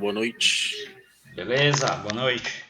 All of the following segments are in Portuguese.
Boa noite. Beleza, boa noite.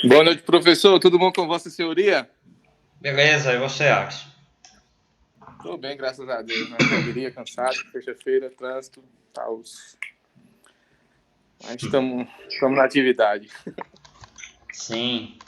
Boa noite, professor. Tudo bom com Vossa Senhoria? Beleza, e você, Axel? Tudo bem, graças a Deus. Na correria, cansado, sexta-feira, trânsito, tal. Mas estamos na atividade. Sim.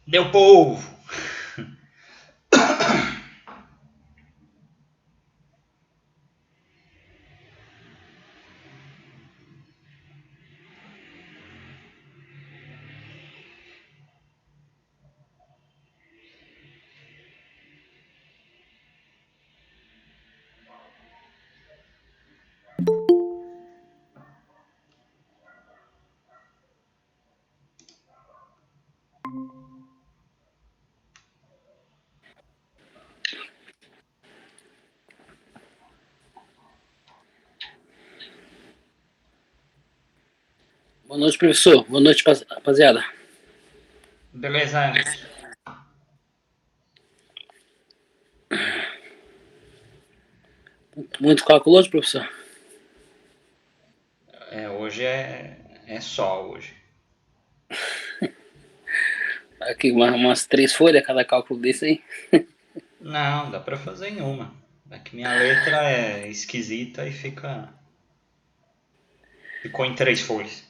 Deu polvo. Boa noite, professor. Boa noite, rapaziada. Beleza, Anderson? Muito cálculo hoje, professor? Hoje é só hoje. Aqui, umas 3 folhas cada cálculo desse aí. Não, dá pra fazer em uma. É que minha letra é esquisita e ficou em 3 folhas.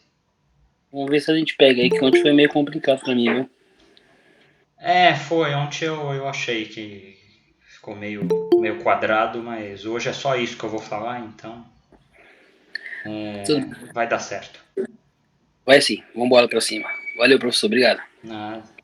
Vamos ver se a gente pega aí, que ontem foi meio complicado pra mim, viu? Foi. Ontem eu achei que ficou meio quadrado, mas hoje é só isso que eu vou falar, então vai dar certo. Vai sim, vamos embora pra cima. Valeu, professor. Obrigado. Nada.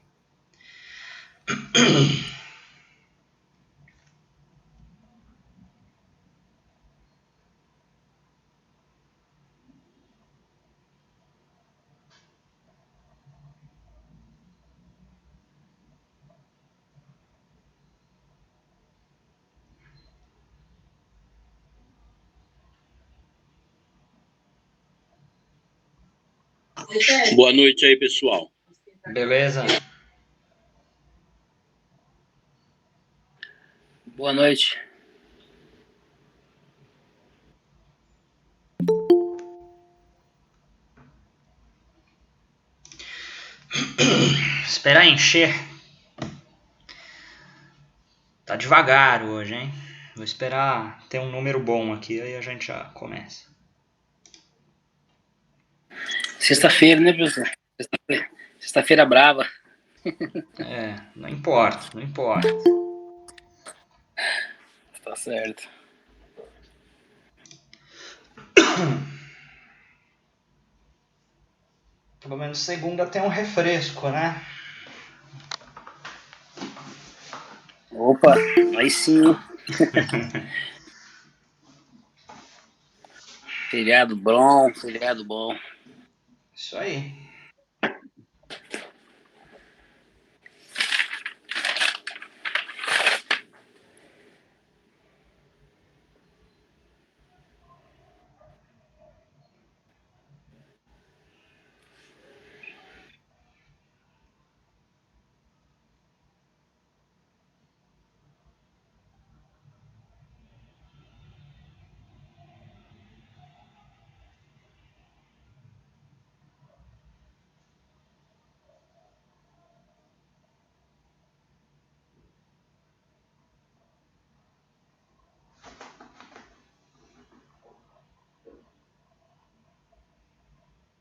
Boa noite aí, pessoal. Beleza? Boa noite. Esperar encher. Tá devagar hoje, hein? Vou esperar ter um número bom aqui, aí a gente já começa. Sexta-feira, né, professor? Sexta-feira brava. Não importa, não importa. Tá certo. Pelo menos segunda tem um refresco, né? Opa, aí sim. Feriado bom, feriado bom. Isso aí.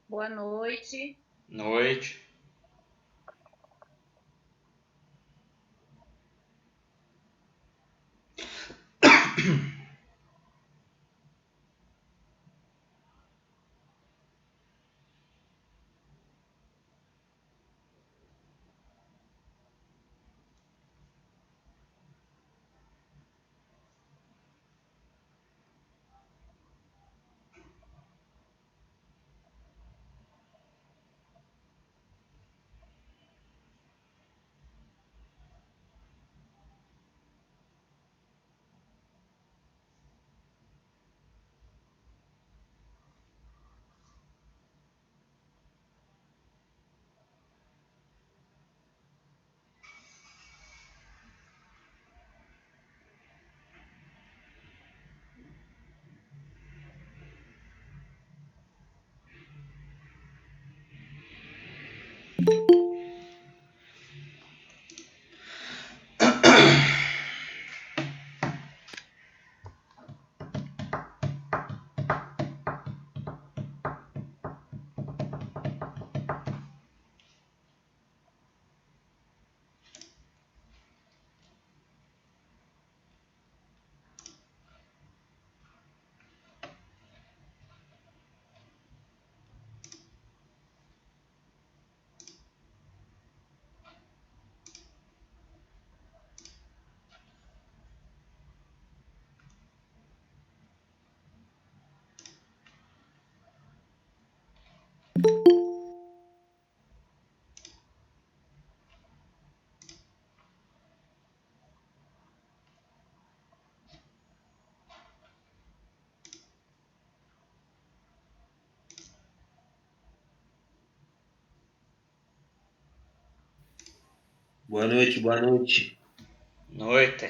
Boa noite. Noite. Boa noite, boa noite. Noite.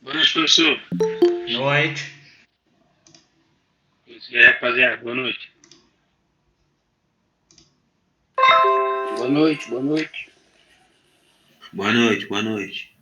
Boa noite, professor. Noite. E aí, rapaziada, boa noite. Boa noite, boa noite. Boa noite, boa noite.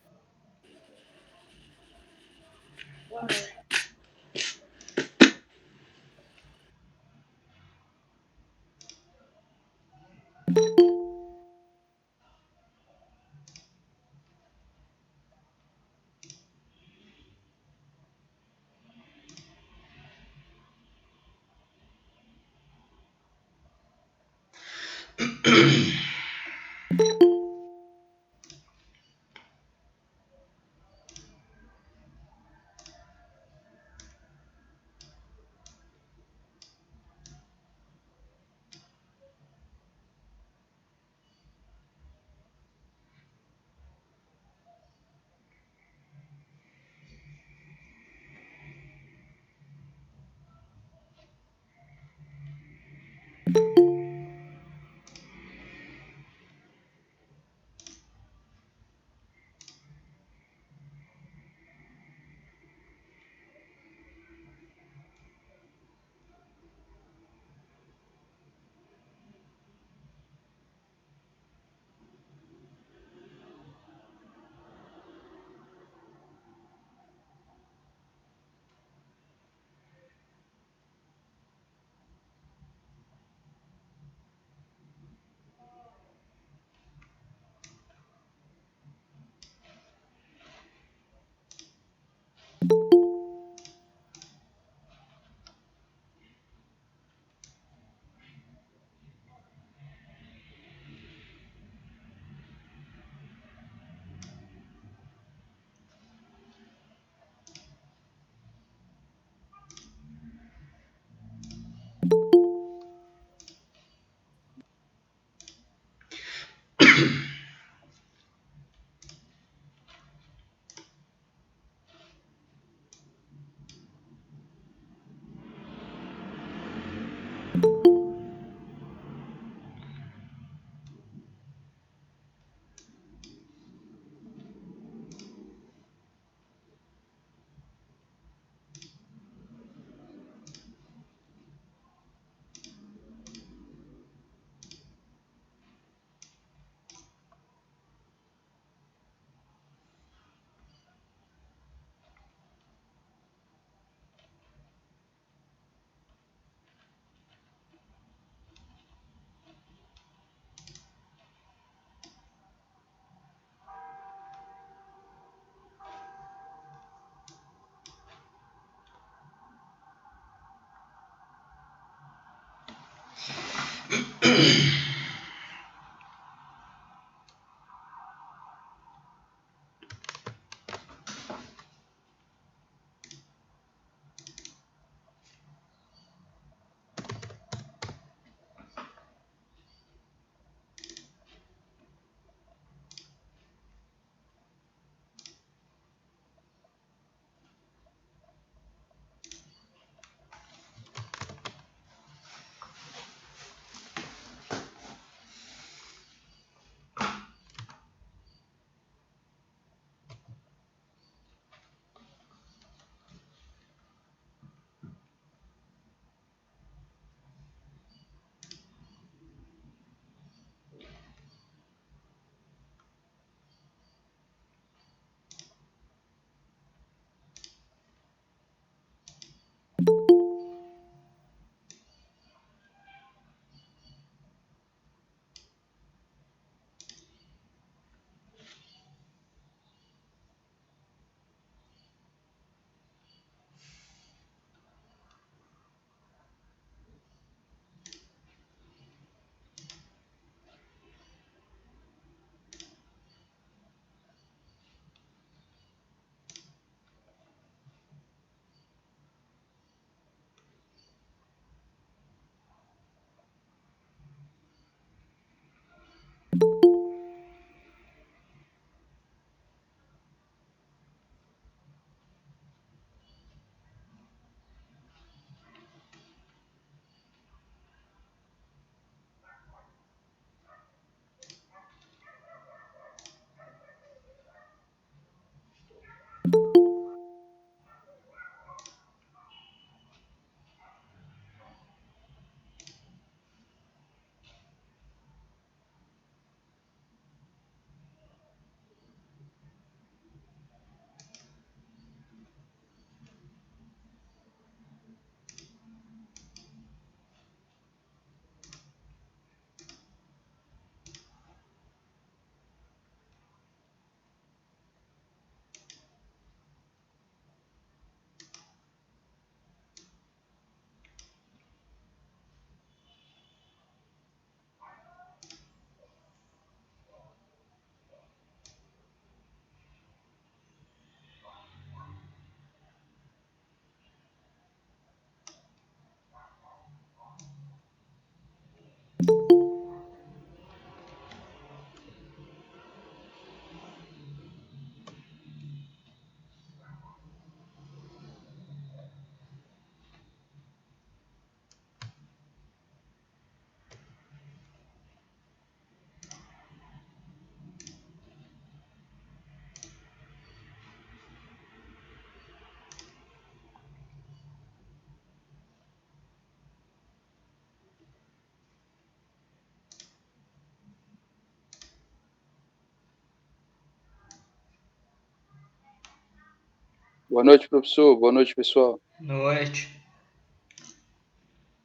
Boa noite, professor. Boa noite, pessoal. Noite.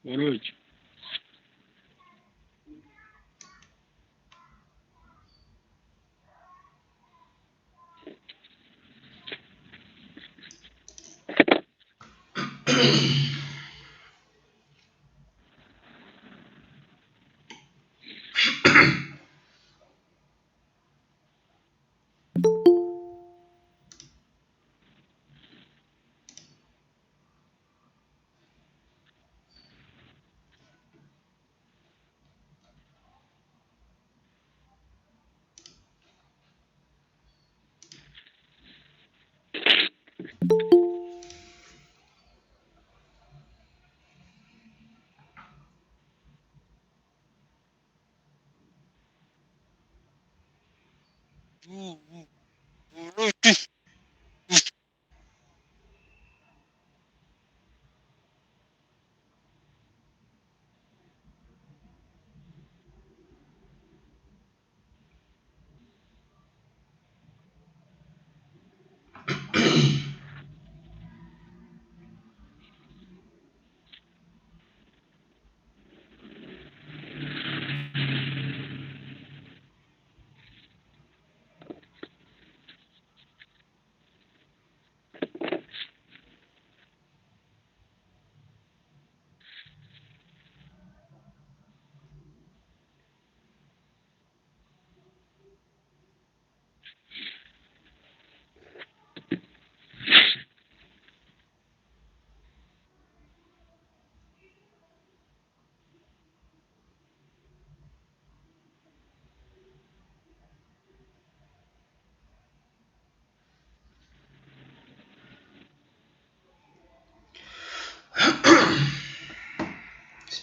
Boa noite.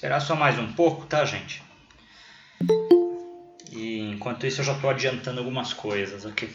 esperar só mais um pouco, tá, gente? E enquanto isso eu já estou adiantando algumas coisas aqui.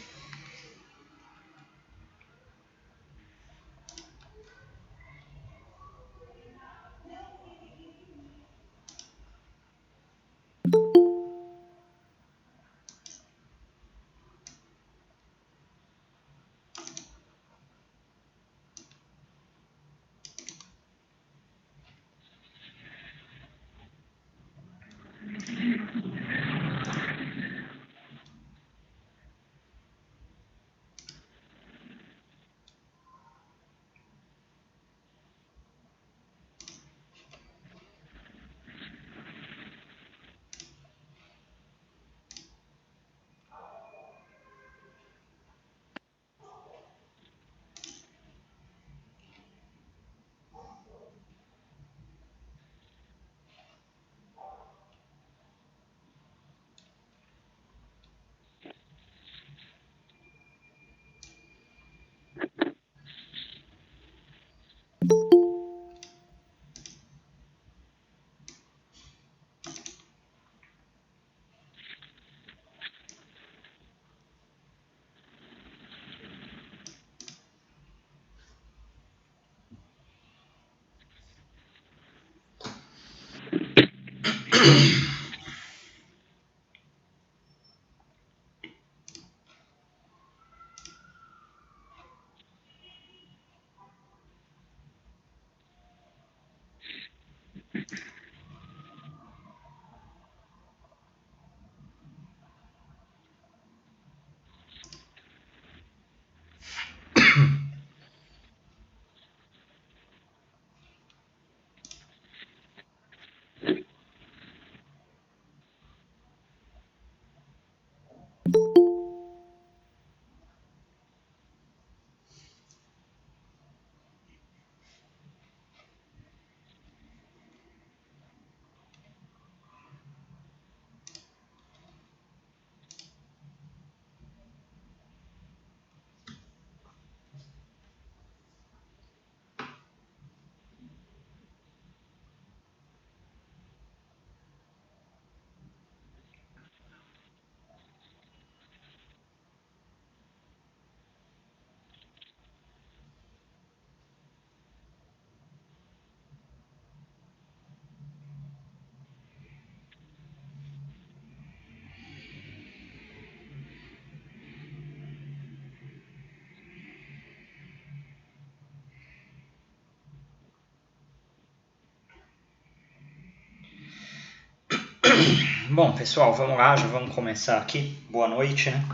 Bom, pessoal, vamos lá, já vamos começar aqui. Boa noite, né?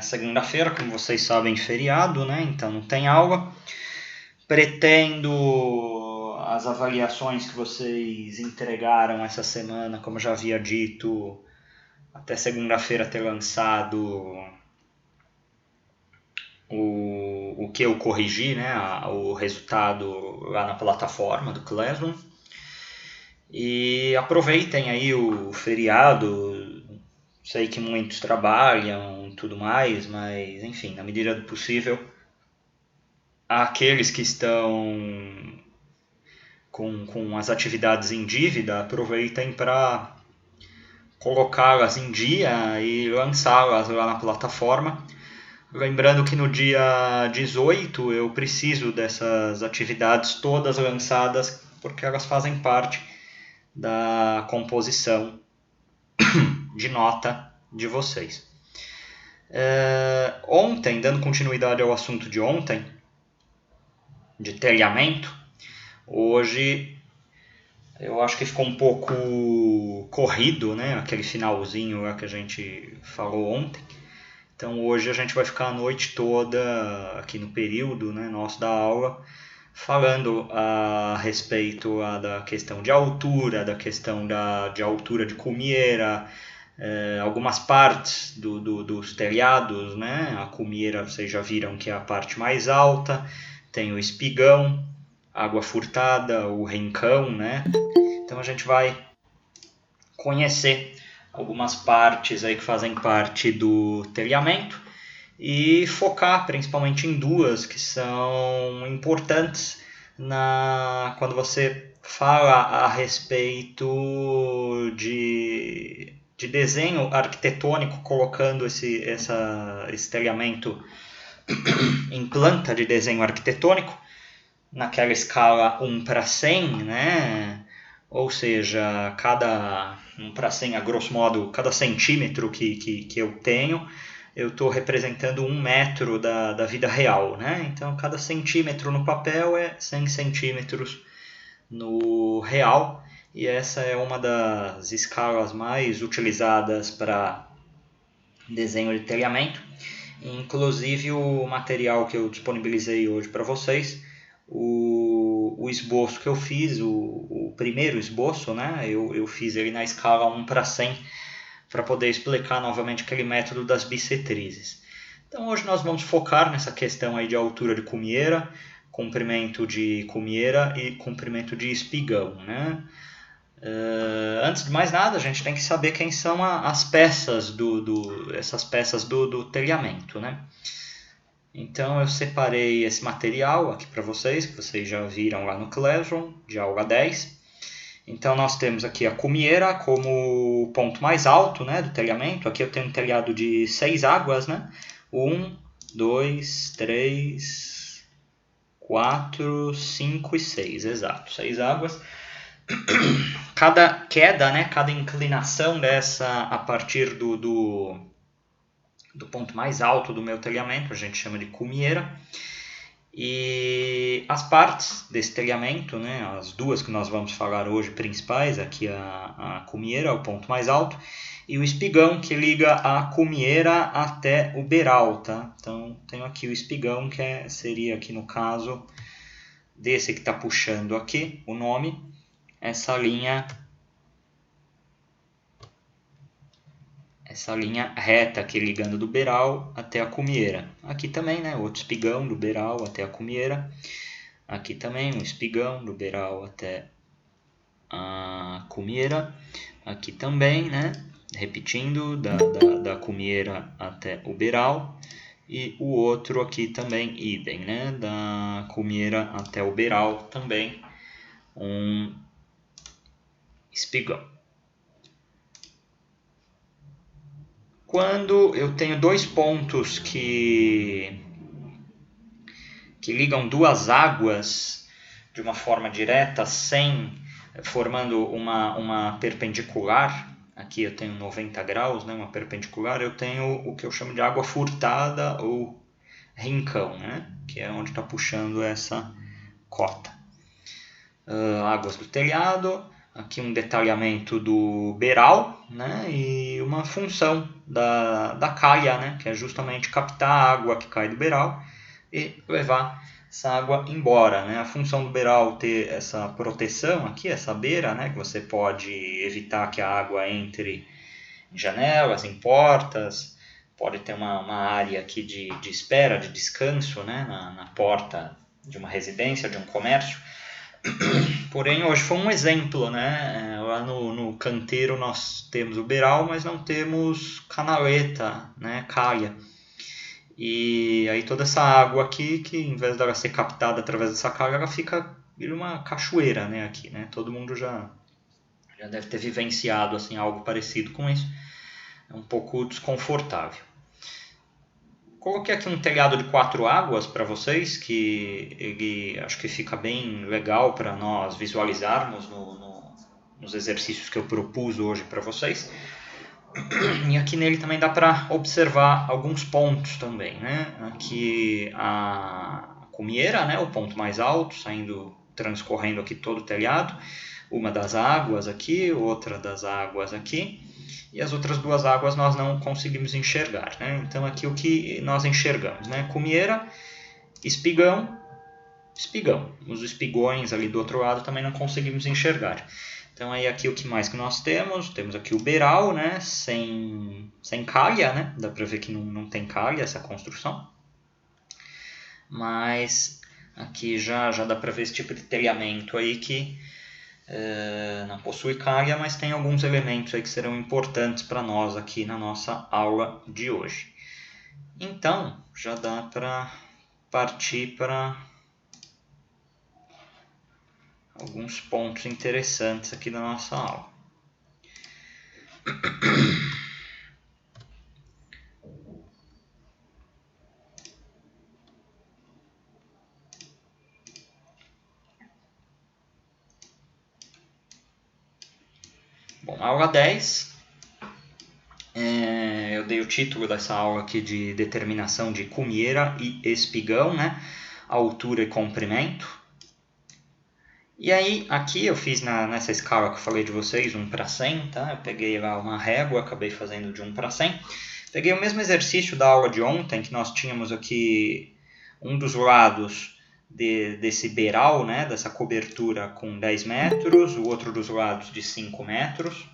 Segunda-feira, como vocês sabem, feriado, né? Então não tem aula. Pretendo as avaliações que vocês entregaram essa semana, como eu já havia dito, até segunda-feira ter lançado o que eu corrigi, né? O resultado lá na plataforma do Classroom. E aproveitem aí o feriado, sei que muitos trabalham e tudo mais, mas enfim, na medida do possível, aqueles que estão com as atividades em dívida, aproveitem para colocá-las em dia e lançá-las lá na plataforma. Lembrando que no dia 18 eu preciso dessas atividades todas lançadas, porque elas fazem parte da composição de nota de vocês. Ontem, dando continuidade ao assunto de ontem, de telhamento, hoje eu acho que ficou um pouco corrido, né? Aquele finalzinho lá que a gente falou ontem. Então hoje a gente vai ficar a noite toda aqui no período, né, nosso da aula, falando a respeito da questão de altura, da questão de altura de cumieira, algumas partes dos telhados, né? A cumieira vocês já viram que é a parte mais alta, tem o espigão, água furtada, o rincão, né? Então a gente vai conhecer algumas partes aí que fazem parte do telhamento e focar principalmente em duas que são importantes quando você fala a respeito de desenho arquitetônico, colocando esse telhamento em planta de desenho arquitetônico, naquela escala 1:100, né? Ou seja, cada 1:100, a grosso modo, cada centímetro que eu tenho, eu estou representando 1 metro da vida real, né? Então, cada centímetro no papel é 100 centímetros no real, e essa é uma das escalas mais utilizadas para desenho de telhamento. Inclusive, o material que eu disponibilizei hoje para vocês, o esboço que eu fiz, o primeiro esboço, né? Eu fiz ele na escala 1:100 para poder explicar novamente aquele método das bissetrizes. Então hoje nós vamos focar nessa questão aí de altura de cumieira, comprimento de cumieira e comprimento de espigão, né? Antes de mais nada, a gente tem que saber quem são as peças essas peças do telhamento, né? Então eu separei esse material aqui para vocês, que vocês já viram lá no Classroom, de aula 10. Então nós temos aqui a cumieira como ponto mais alto, né, do telhamento. Aqui eu tenho um telhado de 6 águas, né? 1, 2, 3, 4, 5 e 6, exato, 6 águas. Cada queda, né, cada inclinação dessa a partir do ponto mais alto do meu telhamento, a gente chama de cumieira. E as partes desse telhamento, né, as duas que nós vamos falar hoje principais, aqui a cumieira, o ponto mais alto, e o espigão que liga a cumieira até o beiral, tá? Então tenho aqui o espigão, que seria aqui no caso desse que está puxando aqui o nome, essa linha reta aqui ligando do beiral até a cumieira. Aqui também, né, outro espigão do beiral até a cumieira. Aqui também um espigão do beiral até a cumieira. Aqui também, né, repetindo, da cumieira até o beiral. E o outro aqui também, idem, né, da cumieira até o beiral também, um espigão. Quando eu tenho dois pontos que ligam duas águas de uma forma direta, formando uma perpendicular, aqui eu tenho 90 graus, né, uma perpendicular, eu tenho o que eu chamo de água furtada ou rincão, né, que é onde está puxando essa cota. Águas do telhado, aqui um detalhamento do beiral, né, e uma função da calha, né, que é justamente captar a água que cai do beiral e levar essa água embora, né. A função do beiral ter essa proteção aqui, essa beira, né, que você pode evitar que a água entre em janelas, em portas, pode ter uma área aqui de espera, de descanso, né, na porta de uma residência, de um comércio. Porém, hoje foi um exemplo, né? Lá no canteiro nós temos o beiral, mas não temos canaleta, né? Calha. E aí toda essa água aqui, que em vez dela ser captada através dessa calha, ela fica uma cachoeira, né? Aqui, né? Todo mundo já deve ter vivenciado assim, algo parecido com isso. É um pouco desconfortável. Coloquei aqui um telhado de 4 águas para vocês, que ele acho que fica bem legal para nós visualizarmos nos exercícios que eu propus hoje para vocês. E aqui nele também dá para observar alguns pontos também, né? Aqui a cumieira, né? O ponto mais alto, transcorrendo aqui todo o telhado. Uma das águas aqui, outra das águas aqui. E as outras duas águas nós não conseguimos enxergar, né? Então aqui o que nós enxergamos, né? Cumieira, espigão. Os espigões ali do outro lado também não conseguimos enxergar. Então aí aqui o que mais que nós temos? Temos aqui o beiral, né? Sem calha, né? Dá para ver que não tem calha essa construção. Mas aqui já dá para ver esse tipo de telhamento aí que não possui calha, mas tem alguns elementos aí que serão importantes para nós aqui na nossa aula de hoje. Então, já dá para partir para alguns pontos interessantes aqui da nossa aula. Bom, aula 10. Eu dei o título dessa aula aqui de determinação de cumieira e espigão, né? Altura e comprimento. E aí, aqui eu fiz nessa escala que eu falei de vocês, 1/100, tá? Eu peguei lá uma régua, acabei fazendo de 1/100. Peguei o mesmo exercício da aula de ontem, que nós tínhamos aqui um dos lados desse beiral, né? Dessa cobertura com 10 metros, o outro dos lados de 5 metros.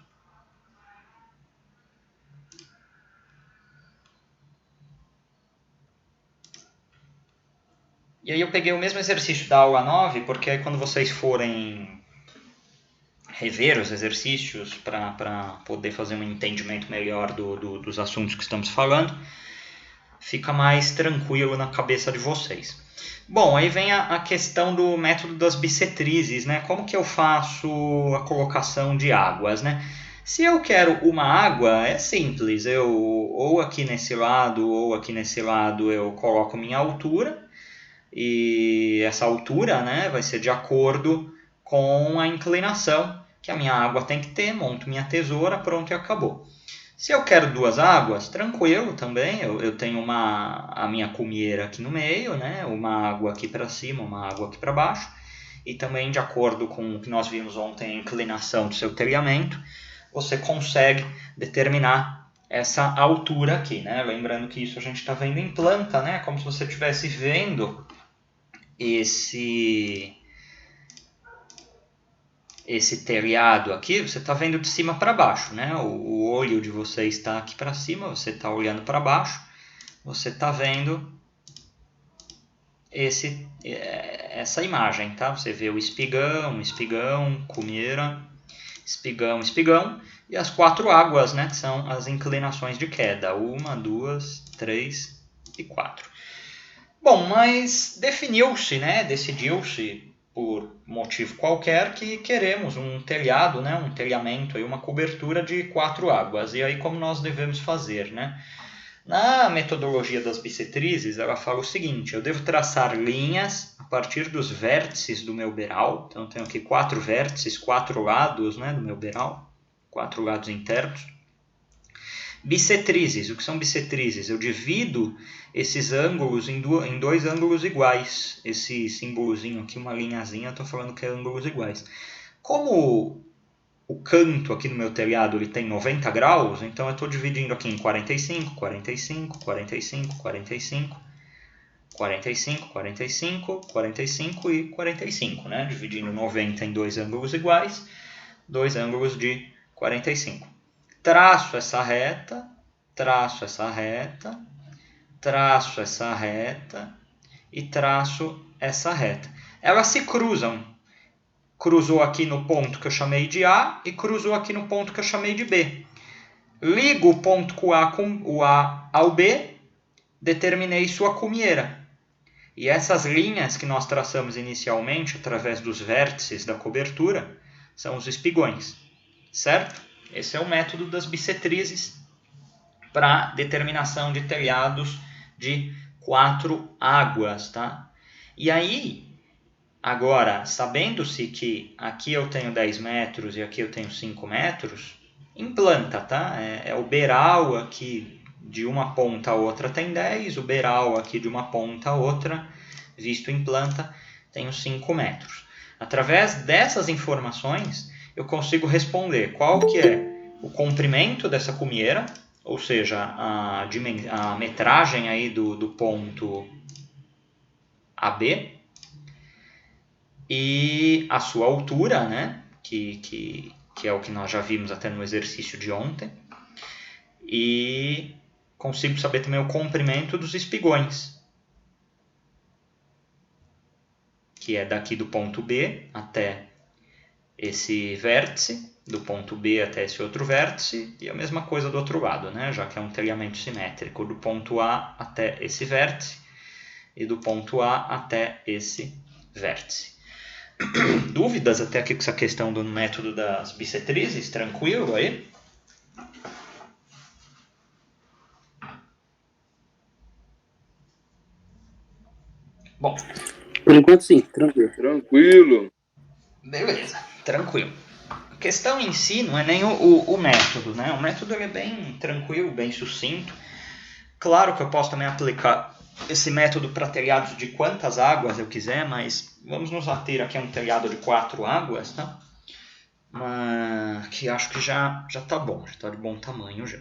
E aí eu peguei o mesmo exercício da aula 9, porque aí quando vocês forem rever os exercícios para poder fazer um entendimento melhor dos assuntos que estamos falando, fica mais tranquilo na cabeça de vocês. Bom, aí vem a questão do método das bissetrizes, né? Como que eu faço a colocação de águas, né? Se eu quero uma água, é simples, eu ou aqui nesse lado ou aqui nesse lado eu coloco minha altura, e essa altura, né, vai ser de acordo com a inclinação que a minha água tem que ter, monto minha tesoura, pronto e acabou. Se eu quero duas águas, tranquilo também, eu tenho a minha cumieira aqui no meio, né, uma água aqui para cima, uma água aqui para baixo, e também de acordo com o que nós vimos ontem, a inclinação do seu telhamento, você consegue determinar essa altura aqui, né? Lembrando que isso a gente está vendo em planta, né? Como se você estivesse vendo esse telhado aqui, você está vendo de cima para baixo, né? O olho de você está aqui para cima, você está olhando para baixo, você está vendo essa imagem, tá? Você vê o espigão, cumieira, espigão, e as 4 águas, né? Que são as inclinações de queda, 1, 2, 3 e 4. Bom, mas definiu-se, né? Decidiu-se por motivo qualquer que queremos um telhado, né? Um telhamento, aí, uma cobertura de 4 águas. E aí como nós devemos fazer, né? Na metodologia das bissetrizes, ela fala o seguinte: eu devo traçar linhas a partir dos vértices do meu beiral. Então, eu tenho aqui 4 vértices, 4 lados, né, do meu beiral, 4 lados internos. Bissetrizes, o que são bissetrizes? Eu divido esses ângulos em 2 ângulos iguais. Esse símbolozinho aqui, uma linhazinha, eu estou falando que é ângulos iguais. Como o canto aqui no meu telhado ele tem 90 graus, então eu estou dividindo aqui em 45, 45, 45, 45, 45, 45, 45 e 45, né? Dividindo 90 em 2 ângulos iguais, 2 ângulos de 45. Traço essa reta, traço essa reta, traço essa reta e traço essa reta. Elas se cruzam. Cruzou aqui no ponto que eu chamei de A e cruzou aqui no ponto que eu chamei de B. Ligo o ponto com o A ao B, determinei sua cumieira. E essas linhas que nós traçamos inicialmente, através dos vértices da cobertura, são os espigões, certo? Esse é o método das bissetrizes para determinação de telhados de 4 águas, tá? E aí, agora, sabendo-se que aqui eu tenho 10 metros e aqui eu tenho 5 metros, em planta, tá? É o beiral aqui de uma ponta a outra tem 10, o beiral aqui de uma ponta a outra, visto em planta, tem 5 metros. Através dessas informações, eu consigo responder qual que é o comprimento dessa cumieira, ou seja, a metragem aí do ponto AB, e a sua altura, né? Que é o que nós já vimos até no exercício de ontem. E consigo saber também o comprimento dos espigões, que é daqui do ponto B até esse vértice, do ponto B até esse outro vértice, e a mesma coisa do outro lado, né? Já que é um telhamento simétrico, do ponto A até esse vértice e do ponto A até esse vértice. Dúvidas até aqui com essa questão do método das bissetrizes? Tranquilo aí? Bom, Por enquanto, sim, tranquilo. Tranquilo. beleza, tranquilo. A questão em si não é nem o método, né? O método ele é bem tranquilo, bem sucinto. Claro que eu posso também aplicar esse método para telhados de quantas águas eu quiser, mas vamos nos ater aqui a um telhado de 4 águas, tá? Mas que acho que já tá bom, já tá de bom tamanho já.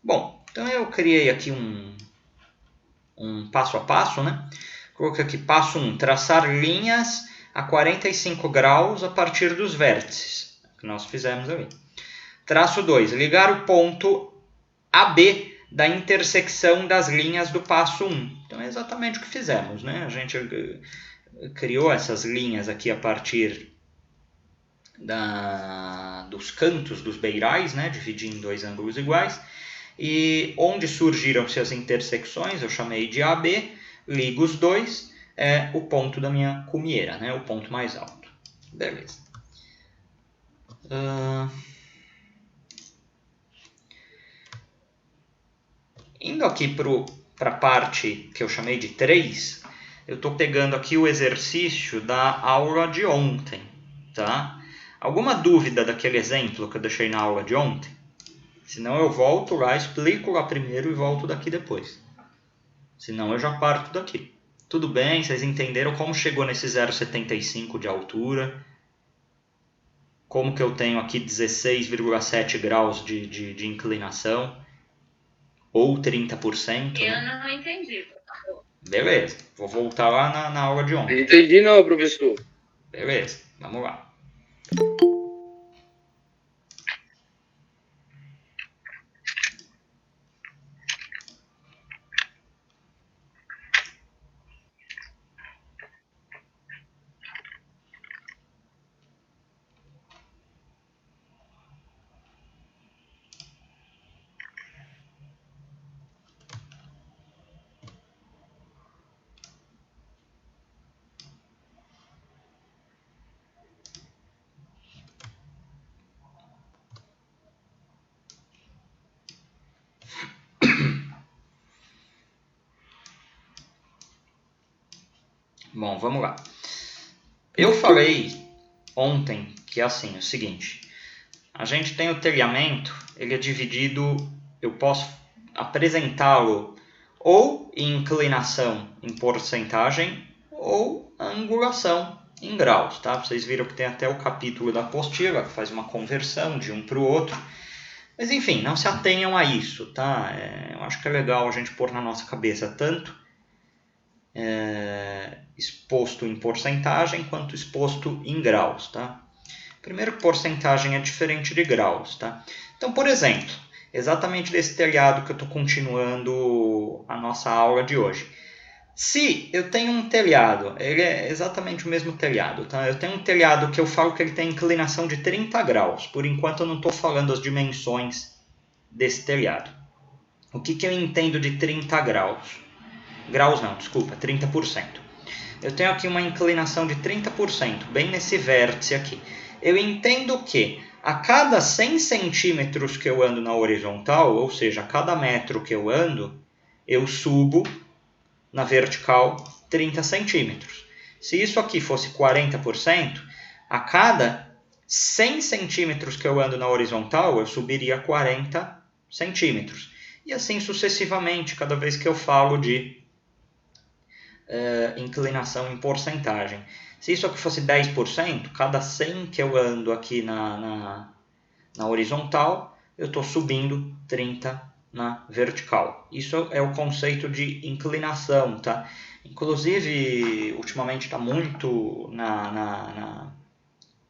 Bom, então eu criei aqui um passo a passo, né? Coloquei aqui passo 1, traçar linhas a 45 graus a partir dos vértices, que nós fizemos ali. Traço 2, ligar o ponto AB da intersecção das linhas do passo 1. Então é exatamente o que fizemos, né? A gente criou essas linhas aqui a partir dos cantos dos beirais, né? Dividindo em 2 ângulos iguais. E onde surgiram-se as intersecções, eu chamei de AB, ligo os dois, é o ponto da minha cumieira, né? O ponto mais alto. Beleza. Indo aqui para a parte que eu chamei de 3, eu estou pegando aqui o exercício da aula de ontem, tá? Alguma dúvida daquele exemplo que eu deixei na aula de ontem? Senão eu volto lá, explico lá primeiro e volto daqui depois. Senão eu já parto daqui. Tudo bem? Vocês entenderam como chegou nesse 0,75 de altura? Como que eu tenho aqui 16,7 graus de inclinação? Ou 30%. Eu não entendi. Beleza, vou voltar lá na aula de Não ontem. entendi não, professor. Beleza, vamos lá. Bom, vamos lá. Eu falei ontem que é assim, é o seguinte. A gente tem o telhamento, ele é dividido, eu posso apresentá-lo ou em inclinação em porcentagem ou angulação em graus, tá? Vocês viram que tem até o capítulo da apostila que faz uma conversão de um para o outro. Mas enfim, não se atenham a isso, tá? Eu acho que é legal a gente pôr na nossa cabeça tanto exposto em porcentagem quanto exposto em graus, tá? Primeiro, porcentagem é diferente de graus, tá? Então, por exemplo, exatamente desse telhado que eu estou continuando a nossa aula de hoje. Se eu tenho um telhado, ele é exatamente o mesmo telhado, tá? Eu tenho um telhado que eu falo que ele tem inclinação de 30 graus. Por enquanto eu não estou falando as dimensões desse telhado. O que eu entendo de 30 graus? Graus não, desculpa, 30%. Eu tenho aqui uma inclinação de 30%, bem nesse vértice aqui. Eu entendo que a cada 100 centímetros que eu ando na horizontal, ou seja, a cada metro que eu ando, eu subo na vertical 30 centímetros. Se isso aqui fosse 40%, a cada 100 centímetros que eu ando na horizontal, eu subiria 40 centímetros. E assim sucessivamente, cada vez que eu falo de inclinação em porcentagem. Se isso aqui fosse 10%, cada 100 que eu ando aqui na horizontal, eu estou subindo 30 na vertical. Isso é o conceito de inclinação, tá? Inclusive, ultimamente está muito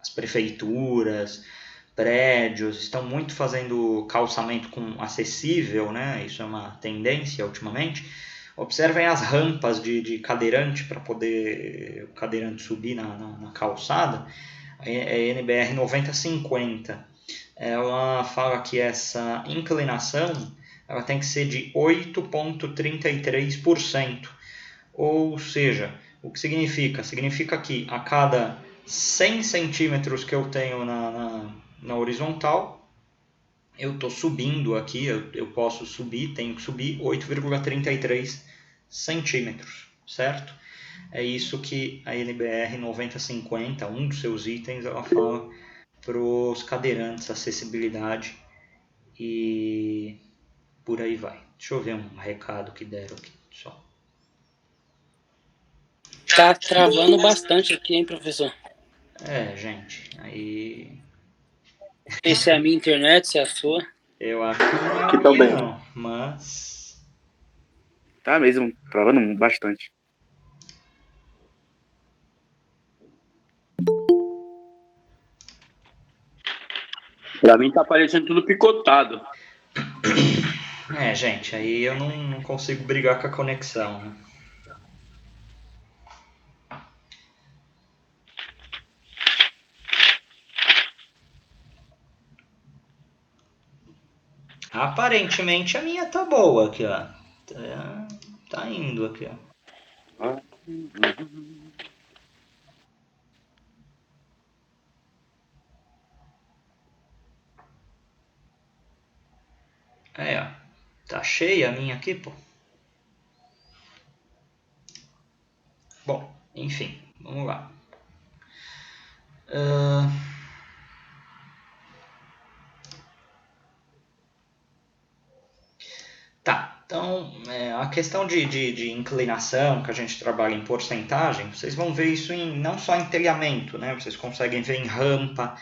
as prefeituras, prédios, estão muito fazendo calçamento acessível, né? Isso é uma tendência ultimamente. Observem as rampas de cadeirante para poder o cadeirante subir na calçada. É NBR 9050. Ela fala que essa inclinação ela tem que ser de 8,33%. Ou seja, O que significa? Significa que a cada 100 centímetros que eu tenho na horizontal, eu estou subindo aqui, eu posso subir, tenho que subir 8,33 centímetros, certo? É isso que a NBR 9050, um dos seus itens, ela fala para os cadeirantes, acessibilidade e por aí vai. Deixa eu ver um recado que deram aqui só. Tá travando bastante aqui, hein, professor? Gente, aí Não sei se é a minha internet, se é a sua. eu acho que não é Aqui a também. minha não, mas Tá mesmo, travando bastante. Pra mim tá parecendo tudo picotado. gente, aí eu não consigo brigar com a conexão, né? Aparentemente a minha tá boa aqui, ó. Tá indo aqui, ó. Ó. Tá cheia a minha aqui, pô. Bom, enfim, vamos lá. Tá, então a questão de inclinação, que a gente trabalha em porcentagem, vocês vão ver isso não só em telhamento, né? Vocês conseguem ver em rampa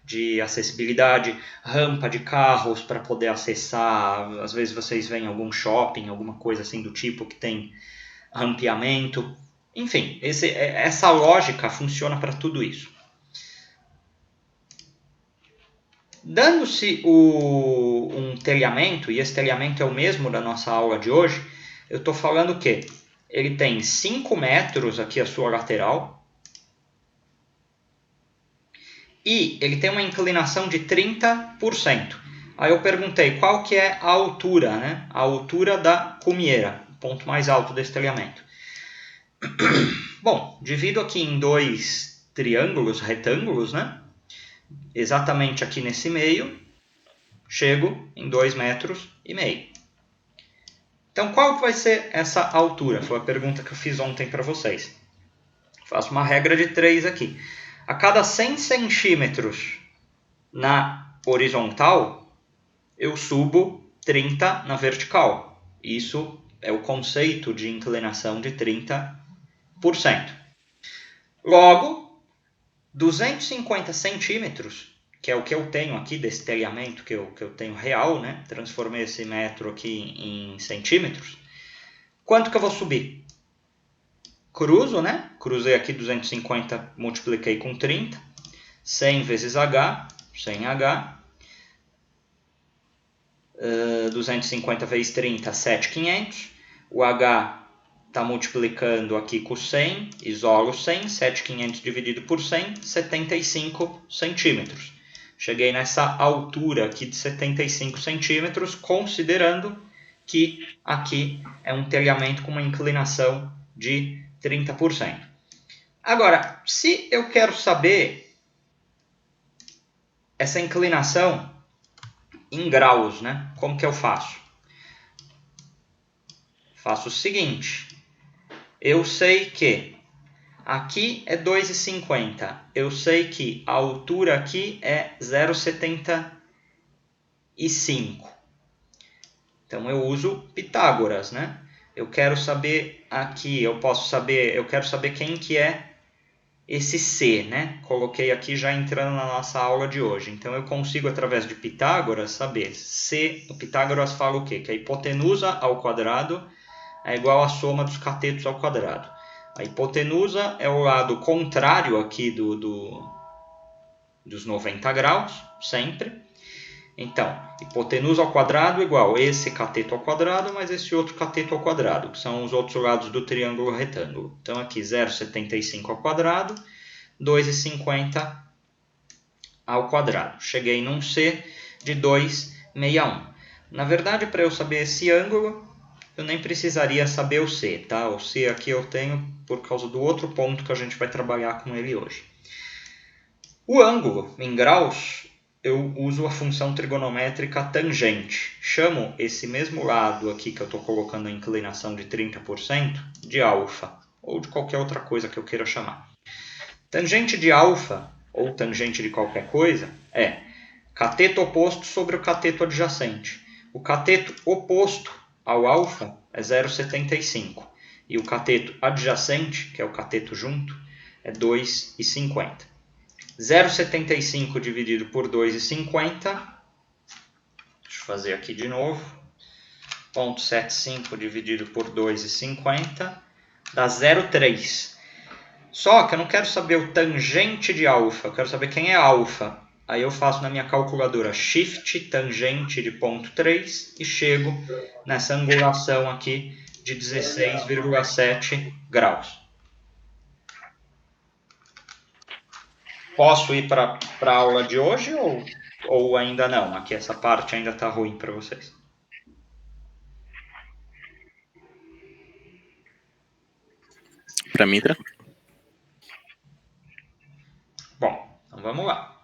de acessibilidade, rampa de carros para poder acessar. Às vezes vocês veem algum shopping, alguma coisa assim do tipo que tem rampeamento. Enfim, essa lógica funciona para tudo isso. Dando-se um telhamento, e esse telhamento é o mesmo da nossa aula de hoje, eu estou falando que ele tem 5 metros aqui a sua lateral e ele tem uma inclinação de 30%. Aí eu perguntei qual que é a altura, né? A altura da cumieira, o ponto mais alto desse telhamento. Bom, divido aqui em 2 triângulos, retângulos, né? Exatamente aqui nesse meio, chego em 2,5 metros. Então, qual vai ser essa altura? Foi a pergunta que eu fiz ontem para vocês. Faço uma regra de 3 aqui. A cada 100 centímetros na horizontal, eu subo 30 na vertical. Isso é o conceito de inclinação de 30%. Logo, 250 centímetros, que é o que eu tenho aqui desse telhamento que eu tenho real, né? Transformei esse metro aqui em centímetros. Quanto que eu vou subir? Cruzo, né? Cruzei aqui 250, multipliquei com 30. 100 vezes H, 100H. 250 vezes 30, 7,500. O H está multiplicando aqui com 100, isolo 100, 7,500 dividido por 100, 75 centímetros. Cheguei nessa altura aqui de 75 centímetros, considerando que aqui é um telhamento com uma inclinação de 30%. Agora, se eu quero saber essa inclinação em graus, né? Como que eu faço? Faço o seguinte, eu sei que aqui é 2,50, eu sei que a altura aqui é 0,75. Então eu uso Pitágoras, né? Eu quero saber aqui, eu quero saber quem que é esse C, né? Coloquei aqui já entrando na nossa aula de hoje. Então eu consigo, através de Pitágoras, saber C. O Pitágoras fala o quê? Que a hipotenusa ao quadrado é igual à soma dos catetos ao quadrado. A hipotenusa é o lado contrário aqui dos 90 graus, sempre. Então, hipotenusa ao quadrado igual esse cateto ao quadrado mais esse outro cateto ao quadrado, que são os outros lados do triângulo retângulo. Então, aqui 0,75 ao quadrado, 2,50 ao quadrado. Cheguei num C de 2,61. Na verdade, para eu saber esse ângulo, eu nem precisaria saber o C, tá? O C aqui eu tenho por causa do outro ponto que a gente vai trabalhar com ele hoje. O ângulo em graus, eu uso a função trigonométrica tangente. Chamo esse mesmo lado aqui que eu estou colocando a inclinação de 30% de alfa, ou de qualquer outra coisa que eu queira chamar. Tangente de alfa, ou tangente de qualquer coisa, é cateto oposto sobre o cateto adjacente. O cateto oposto ao alfa é 0,75. E o cateto adjacente, que é o cateto junto, é 2,50. 0,75 dividido por 2,50. Deixa eu fazer aqui de novo. 0,75 dividido por 2,50 dá 0,3. Só que eu não quero saber o tangente de alfa, eu quero saber quem é alfa. Aí eu faço na minha calculadora shift tangente de 0,3 e chego nessa angulação aqui de 16,7 graus. Posso ir para a aula de hoje ou ainda não? Aqui essa parte ainda está ruim para vocês. Pra mim, tá? Bom, então vamos lá.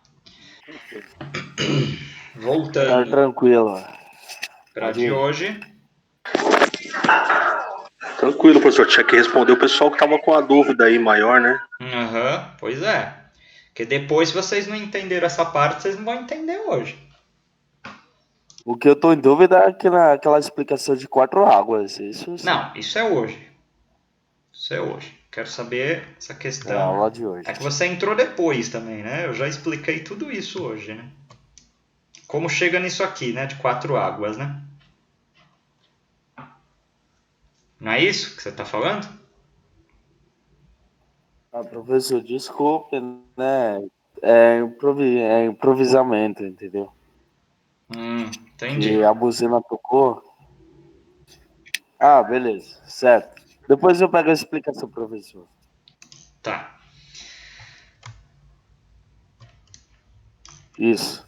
Tá Voltando tranquilo. para de hoje. Tranquilo, professor. Tinha que responder o pessoal que tava com a dúvida aí maior, né? Pois é. Porque depois, se vocês não entenderam essa parte, vocês não vão entender hoje. O que eu tô em dúvida é aquela explicação de 4 águas. Isso sim. Não, isso é hoje. Isso é hoje. Quero saber essa É a questão. aula de hoje. É que você entrou depois também, né? Eu já expliquei tudo isso hoje, né? Como chega nisso aqui, né? De 4 águas, né? Não é isso que você está falando? Ah, professor, desculpe, né? É improvisamento, entendeu? Entendi. Que a buzina tocou. Ah, beleza, certo. Depois eu pego a explicação, professor. Tá. Isso.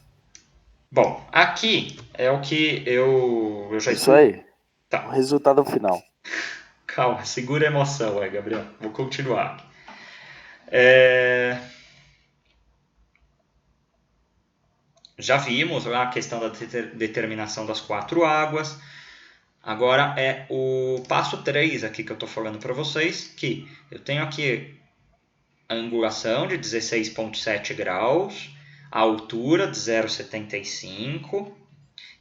Bom, aqui é o que eu já Isso aí. Tá. O resultado final. Calma, segura a emoção aí, Gabriel. Vou continuar. Já vimos lá a questão da determinação das 4 águas. Agora é o passo 3 aqui que eu estou falando para vocês, que eu tenho aqui a angulação de 16,7 graus, a altura de 0,75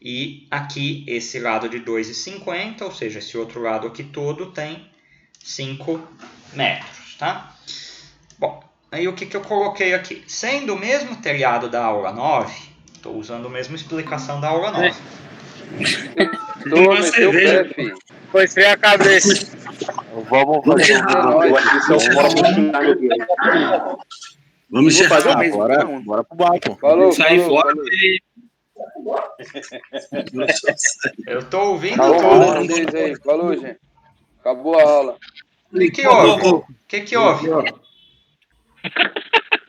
e aqui esse lado de 2,50, ou seja, esse outro lado aqui todo tem 5 metros, tá? Bom, aí o que eu coloquei aqui? Sendo o mesmo telhado da aula 9, estou usando a mesma explicação da aula 9. Tô, meteu o pé, filho. Foi feia a cabeça. Vamos fazer Eu acho que isso é o Vamos Vou fazer o encerrar. mesmo. Bora pro bar, pô. Falou, Sair falou, fora. falou. Eu estou ouvindo Falou, tudo. Falou vocês aí. Falou, gente. Acabou a aula. O que houve? O que houve?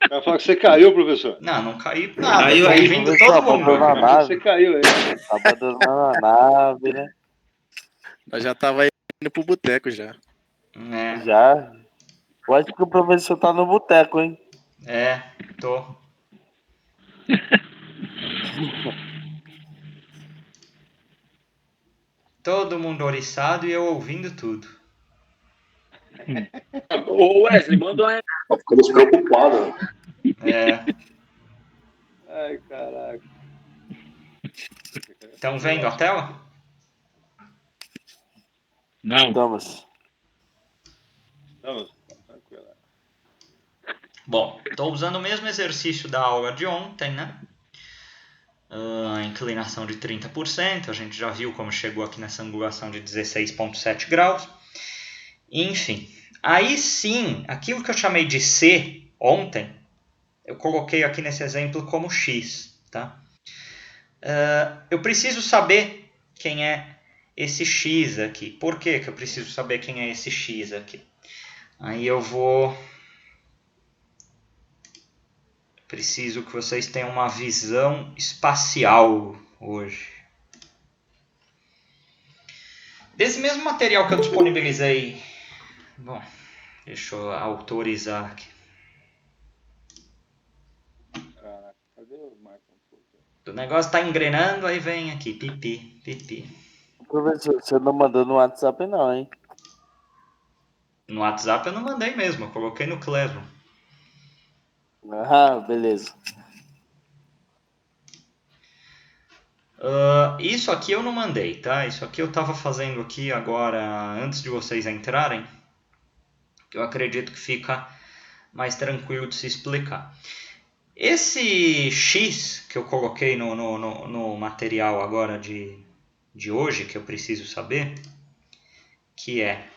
Vai falar que você caiu, professor. Não caí nada. Caiu Estou aí, ouvindo professor, todo mundo. abandonando a Você nave. caiu aí. Tá abandonando a nave, né? Nós já tava indo pro boteco já. Já. Eu acho que o professor tá no boteco, hein? Tô. Todo mundo oriçado e eu ouvindo tudo. Ô, Wesley, manda uma. Tá ficando despreocupado. Ai, caraca. Estão vendo a tela? Não. Estamos. Vamos, tranquilo. Bom, estou usando o mesmo exercício da aula de ontem, né? A inclinação de 30%, a gente já viu como chegou aqui nessa angulação de 16,7 graus. Enfim, aí sim, aquilo que eu chamei de C ontem, eu coloquei aqui nesse exemplo como X, tá? Eu preciso saber quem é esse X aqui. Por que eu preciso saber quem é esse X aqui? Aí eu vou... Preciso que vocês tenham uma visão espacial hoje. Desse mesmo material que eu disponibilizei... Bom, deixa eu autorizar aqui. Caraca, cadê o Michael? O negócio tá engrenando, aí vem aqui, pipi. Professor, você não mandou no WhatsApp não, hein? No WhatsApp eu não mandei mesmo, eu coloquei no Clever. Ah, beleza. Isso aqui eu não mandei, tá? Isso aqui eu tava fazendo aqui agora, antes de vocês entrarem. Que eu acredito que fica mais tranquilo de se explicar. Esse X que eu coloquei no material agora de hoje, que eu preciso saber, que é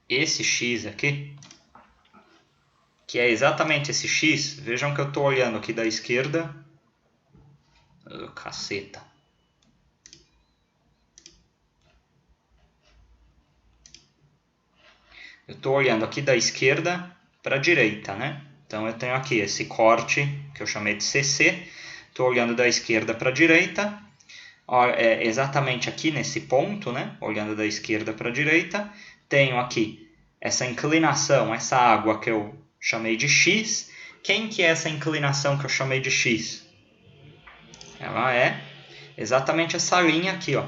esse X aqui, que é exatamente esse X. Vejam que eu estou olhando aqui da esquerda. Caceta. Eu estou olhando aqui da esquerda para a direita, né? Então eu tenho aqui esse corte que eu chamei de CC. Estou olhando da esquerda para a direita. Exatamente aqui nesse ponto, né? Olhando da esquerda para a direita. Tenho aqui essa inclinação, essa água que eu chamei de X. Quem que é essa inclinação que eu chamei de X? Ela é exatamente essa linha aqui, ó,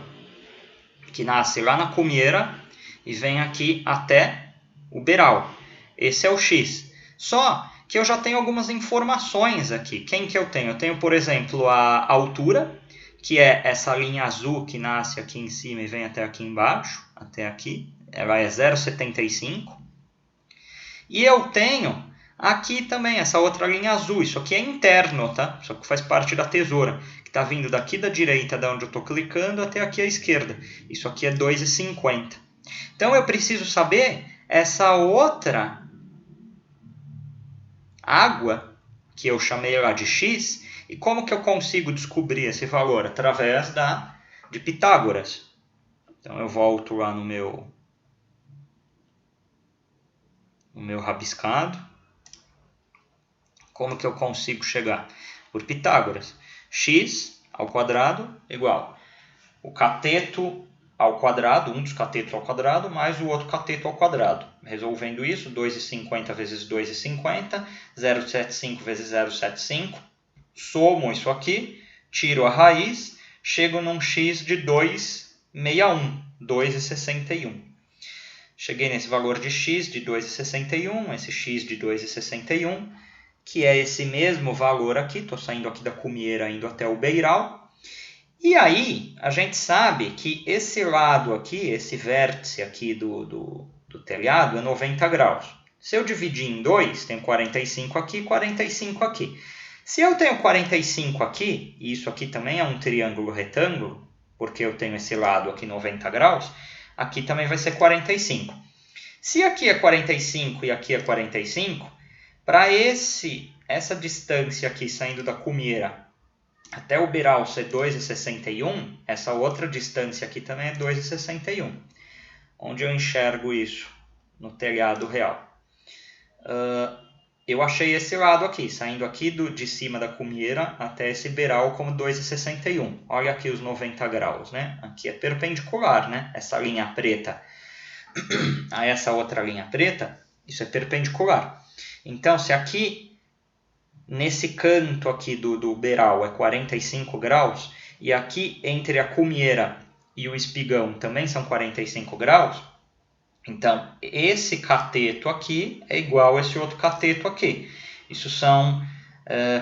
que nasce lá na cumieira e vem aqui até o beiral. Esse é o X. Só que eu já tenho algumas informações aqui. Quem que eu tenho? Eu tenho, por exemplo, a altura, que é essa linha azul que nasce aqui em cima e vem até aqui embaixo, até aqui. Ela é 0,75. E eu tenho aqui também essa outra linha azul. Isso aqui é interno, tá? Isso aqui faz parte da tesoura, que está vindo daqui da direita, da onde eu estou clicando, até aqui à esquerda. Isso aqui é 2,50. Então eu preciso saber essa outra água, que eu chamei lá de X, e como que eu consigo descobrir esse valor? Através de Pitágoras. Então eu volto lá no meu rabiscado. Como que eu consigo chegar? Por Pitágoras. X ao quadrado igual o cateto ao quadrado, um dos catetos ao quadrado, mais o outro cateto ao quadrado. Resolvendo isso, 2,50 vezes 2,50, 0,75 vezes 0,75. Somo isso aqui, tiro a raiz, chego num x de 2,61, 2,61. Cheguei nesse valor de x de 2,61, esse x de 2,61, que é esse mesmo valor aqui. Estou saindo aqui da cumieira, indo até o beiral. E aí, a gente sabe que esse lado aqui, esse vértice aqui do telhado é 90 graus. Se eu dividir em 2, tenho 45 aqui, 45 aqui. Se eu tenho 45 aqui, e isso aqui também é um triângulo retângulo, porque eu tenho esse lado aqui 90 graus, aqui também vai ser 45. Se aqui é 45 e aqui é 45, para essa distância aqui saindo da cumieira até o beiral ser 2,61, essa outra distância aqui também é 2,61. Onde eu enxergo isso? No telhado real. Eu achei esse lado aqui, saindo aqui de cima da cumieira até esse beiral como 2,61. Olha aqui os 90 graus, né? Aqui é perpendicular, né? Essa linha preta a essa outra linha preta, isso é perpendicular. Então, se aqui nesse canto aqui do beiral é 45 graus, e aqui entre a cumieira e o espigão também são 45 graus, então esse cateto aqui é igual a esse outro cateto aqui. Isso são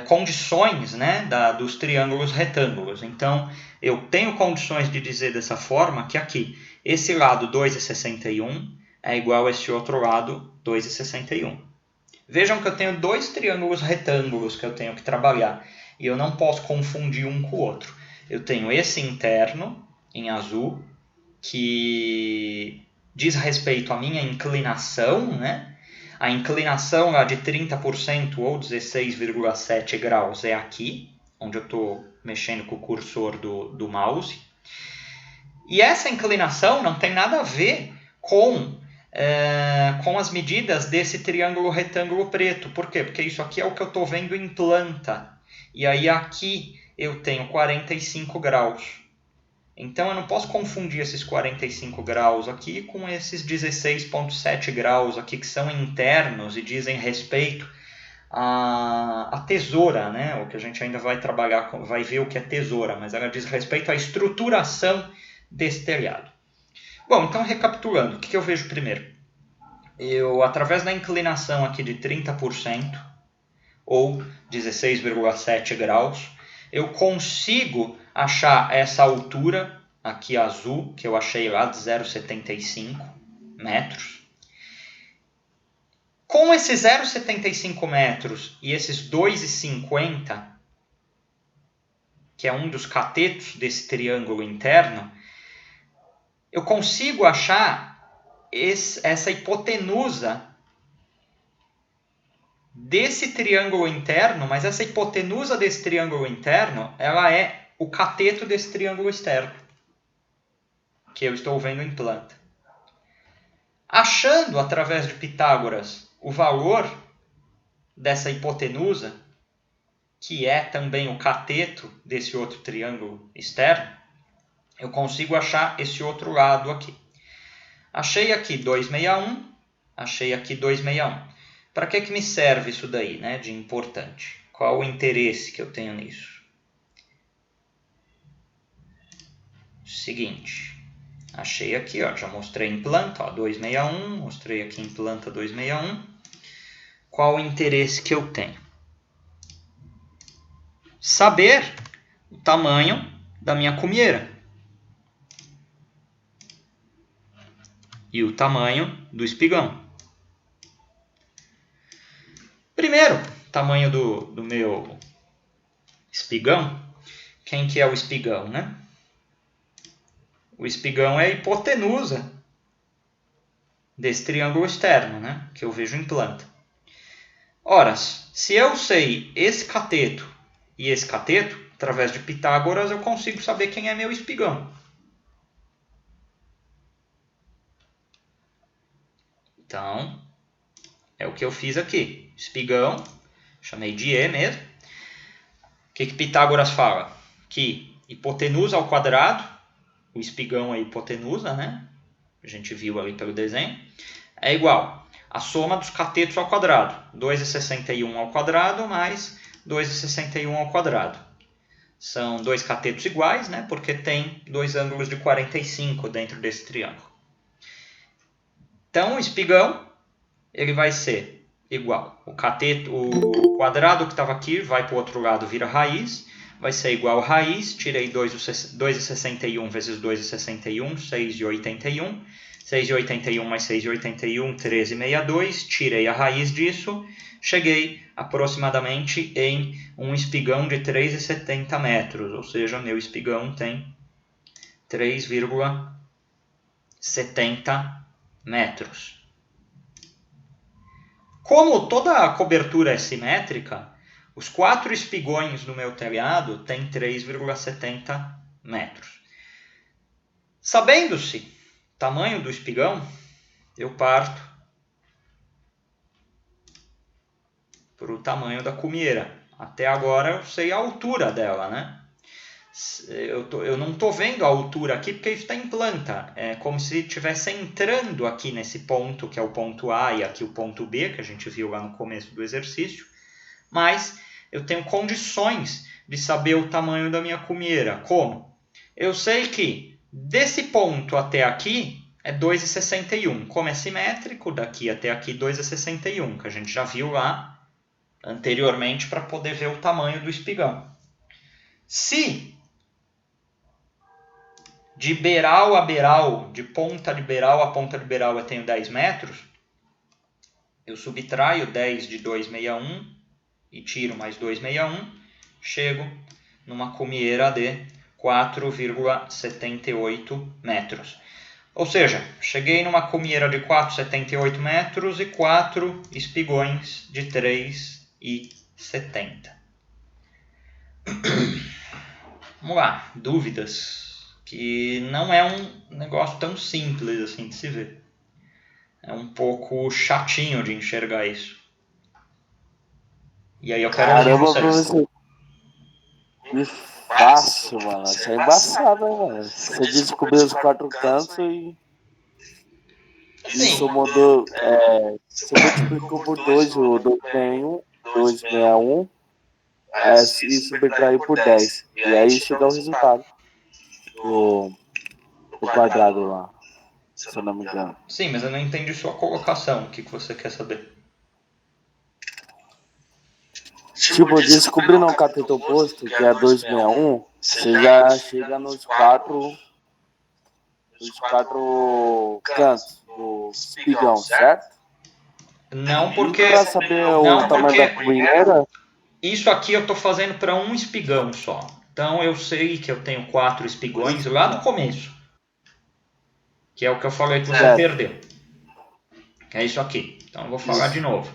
condições, né, dos triângulos retângulos. Então eu tenho condições de dizer dessa forma que aqui esse lado 2,61 é igual a esse outro lado 2,61. Vejam que eu tenho dois triângulos retângulos que eu tenho que trabalhar. E eu não posso confundir um com o outro. Eu tenho esse interno, em azul, que diz respeito à minha inclinação, né? A inclinação lá de 30% ou 16,7 graus é aqui, onde eu estou mexendo com o cursor do mouse. E essa inclinação não tem nada a ver com as medidas desse triângulo retângulo preto. Por quê? Porque isso aqui é o que eu estou vendo em planta. E aí aqui eu tenho 45 graus. Então eu não posso confundir esses 45 graus aqui com esses 16,7 graus aqui que são internos e dizem respeito à tesoura, né? O que a gente ainda vai trabalhar, vai ver o que é tesoura, mas ela diz respeito à estruturação desse telhado. Bom, então recapitulando, o que eu vejo primeiro? Eu, através da inclinação aqui de 30%, ou 16,7 graus, eu consigo achar essa altura, aqui azul, que eu achei lá de 0,75 metros. Com esses 0,75 metros e esses 2,50, que é um dos catetos desse triângulo interno, eu consigo achar essa hipotenusa desse triângulo interno, mas essa hipotenusa desse triângulo interno, ela é o cateto desse triângulo externo, que eu estou vendo em planta. Achando, através de Pitágoras, o valor dessa hipotenusa, que é também o cateto desse outro triângulo externo, eu consigo achar esse outro lado aqui. Achei aqui 261, achei aqui 261. Para que me serve isso daí, né, de importante? Qual o interesse que eu tenho nisso? Seguinte, achei aqui, ó, já mostrei em planta, ó, 261, mostrei aqui em planta 261. Qual o interesse que eu tenho? Saber o tamanho da minha cumieira. E o tamanho do espigão. Primeiro, tamanho do meu espigão. Quem que é o espigão, né? O espigão é a hipotenusa desse triângulo externo, né? Que eu vejo em planta. Ora, se eu sei esse cateto e esse cateto, através de Pitágoras, eu consigo saber quem é meu espigão. Então, é o que eu fiz aqui. Espigão, chamei de E mesmo. O que Pitágoras fala? Que hipotenusa ao quadrado, o espigão é a hipotenusa, né? A gente viu ali pelo desenho, é igual a soma dos catetos ao quadrado. 2,61 ao quadrado mais 2,61 ao quadrado. São dois catetos iguais, né? Porque tem dois ângulos de 45 dentro desse triângulo. Então, o espigão, ele vai ser igual. O quadrado que estava aqui vai para o outro lado, vira raiz. Vai ser igual a raiz. Tirei 2,61 vezes 2,61, 6,81. 6,81 mais 6,81, 13,62. Tirei a raiz disso. Cheguei aproximadamente em um espigão de 3,70 metros. Ou seja, meu espigão tem 3,70 metros. Como toda a cobertura é simétrica, os 4 espigões do meu telhado têm 3,70 metros. Sabendo-se o tamanho do espigão, eu parto para o tamanho da cumieira. Até agora eu sei a altura dela, né? Eu não estou vendo a altura aqui porque isso está em planta. É como se estivesse entrando aqui nesse ponto, que é o ponto A, e aqui o ponto B, que a gente viu lá no começo do exercício. Mas eu tenho condições de saber o tamanho da minha cumieira. Como? Eu sei que desse ponto até aqui é 2,61. Como é simétrico, daqui até aqui 2,61, que a gente já viu lá anteriormente para poder ver o tamanho do espigão. Se de beiral a beiral, de ponta de beiral a ponta de beiral eu tenho 10 metros, eu subtraio 10 de 261 e tiro mais 261, chego numa cumieira de 4,78 metros. Ou seja, cheguei numa cumieira de 4,78 metros e 4 espigões de 3,70. Vamos lá, dúvidas, que não é um negócio tão simples assim de se ver. É um pouco chatinho de enxergar isso. E aí eu quero ouvir Caramba, vocês. professor. Que fácil, mano. Isso é embaçado, hein, mano. Você descobriu os 4 cantos e Sim. somou você multiplicou por 2 o 261, e subtraiu por 10. E aí chega o resultado do quadrado lá, se eu não me engano. Sim, mas eu não entendi sua colocação. O que você quer saber? Tipo, descobrindo o cateto oposto, que é 261, você já chega nos 4 cantos do espigão, certo? Não, porque... Pra saber Não, o tamanho da primeira, isso aqui eu estou fazendo para um espigão só. Então eu sei que eu tenho 4 espigões lá no começo. Que é o que eu falei que você perdeu. Que é isso aqui. Então eu vou falar de novo.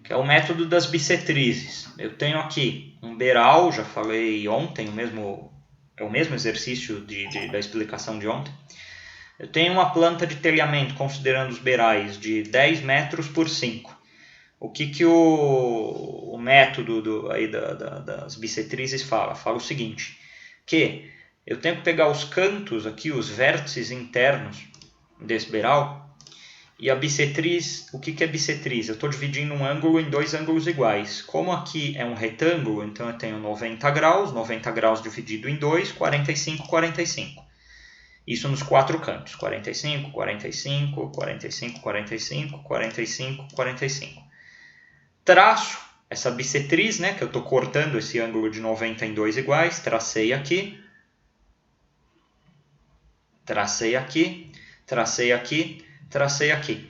Que é o método das bissetrizes. Eu tenho aqui um beiral, já falei ontem, é o mesmo exercício da explicação de ontem. Eu tenho uma planta de telhamento, considerando os beirais, de 10 metros por 5. O que o método das bissetrizes fala? Fala o seguinte, que eu tenho que pegar os cantos aqui, os vértices internos desse beiral, e a bissetriz, o que é bissetriz? Eu estou dividindo um ângulo em 2 ângulos iguais. Como aqui é um retângulo, então eu tenho 90 graus dividido em 2, 45, 45. Isso nos 4 cantos, 45, 45, 45, 45, 45, 45. Traço essa bissetriz, né, que eu estou cortando esse ângulo de 90 em 2 iguais, tracei aqui, tracei aqui, tracei aqui, tracei aqui.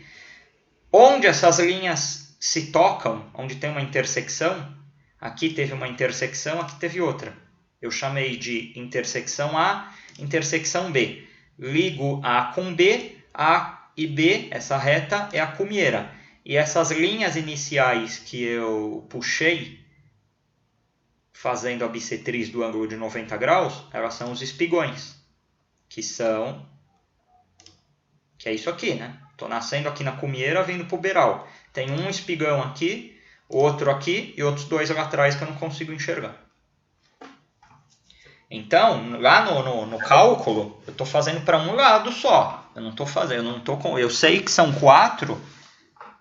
Onde essas linhas se tocam, onde tem uma intersecção, aqui teve uma intersecção, aqui teve outra. Eu chamei de intersecção A, intersecção B. Ligo A com B, A e B, essa reta é a cumieira. E essas linhas iniciais que eu puxei, fazendo a bissetriz do ângulo de 90 graus, elas são os espigões, que é isso aqui, né? Estou nascendo aqui na cumieira, vindo para o beiral. Tem um espigão aqui, outro aqui e outros 2 lá atrás que eu não consigo enxergar. Então, lá no cálculo, eu estou fazendo para um lado só. Eu sei que são 4